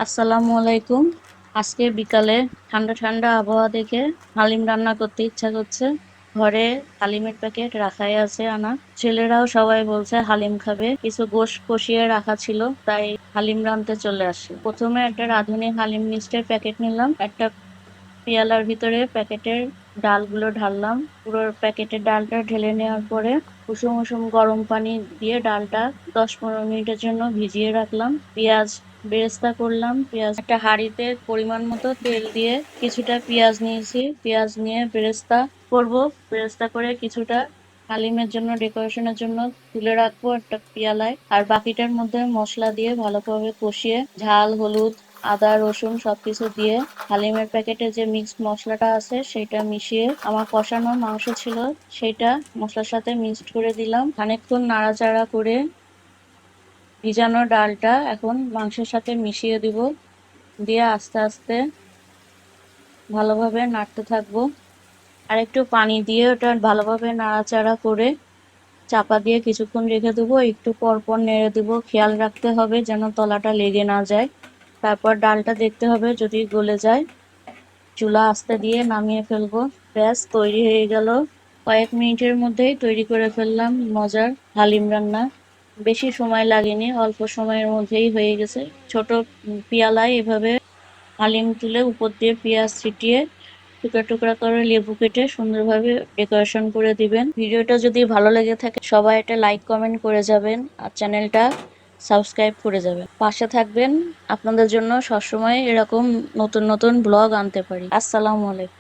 আসসালামু আলাইকুম। আজকে বিকালে ঠান্ডা ঠান্ডা আবহাওয়া দেখে হালিম রান্না করতে ইচ্ছা করছে। ঘরে হালিমের প্যাকেট রাখাই আছে আনা। ছেলেরাও সবাই বলছে হালিম খাবে, কিছু গোশত কষিয়ে রাখা ছিল, তাই হালিম রাঁধতে চলে আসি। প্রথমে একটা রাঁধুনি হালিম মিক্সটের প্যাকেট নিলাম। একটা পেয়ালার ভিতরে প্যাকেটের ডালগুলো ঢাললাম। পুরো প্যাকেটের ডালটা ঢেলে নেওয়ার পরে কুসুম কুসুম গরম পানি দিয়ে ডালটা 10-15 মিনিটের জন্য ভিজিয়ে রাখলাম। পেঁয়াজ বেরেস্তা করলাম। পেঁয়াজ একটা হাঁড়িতে পরিমাণ মতো তেল দিয়ে কিছুটা পেঁয়াজ নিয়েছি। পেঁয়াজ নিয়ে বেরেস্তা করব। বেরেস্তা করে কিছুটা হালিমের জন্য ডেকোরেশনের জন্য তুলে রাখবো একটা পেয়ালায়। আর বাকিটার মধ্যে মশলা দিয়ে ভালোভাবে কষিয়ে ঝাল, হলুদ, আদা, রসুন সবকিছু দিয়ে হালিমের প্যাকেটে যে মিক্সড মশলাটা আছে সেটা মিশিয়ে আমার কষানো মাংস ছিল সেটা মশলার সাথে মিক্সড করে দিলাম। খানিকক্ষণ নাড়াচাড়া করে ভিজানো ডালটা এখন মাংসের সাথে মিশিয়ে দিব। দিয়ে আস্তে আস্তে ভালোভাবে নাড়তে থাকবো। আর একটু পানি দিয়ে ওটা ভালোভাবে নাড়াচাড়া করে চাপা দিয়ে কিছুক্ষণ রেখে দেবো। একটু পর পর নেড়ে দেবো। খেয়াল রাখতে হবে যেন তলাটা লেগে না যায়। তারপর ডালটা দেখতে হবে যদি গলে যায়। চুলা আস্তে দিয়ে নামিয়ে ফেলবো। ব্যাস তৈরি হয়ে গেল। কয়েক মিনিটের মধ্যেই তৈরি করে ফেললাম মজার হালিম রান্না। বেশি সময় লাগেনি, অল্প সময়ের মধ্যেই হয়ে গেছে। ছোট পেয়ালায় এভাবে হালিম তুলে উপর দিয়ে পেঁয়াজ ছিটিয়ে টুকরা টুকরা করে লেবু কেটে সুন্দরভাবে ডেকোরেশন করে দিবেন। ভিডিওটা যদি ভালো লেগে থাকে সবাই একটা লাইক কমেন্ট করে যাবেন আর চ্যানেলটা সাবস্ক্রাইব করে যাবেন। পাশে থাকবেন, আপনাদের জন্য সবসময় এরকম নতুন নতুন ব্লগ আনতে পারি। আসসালামু আলাইকুম।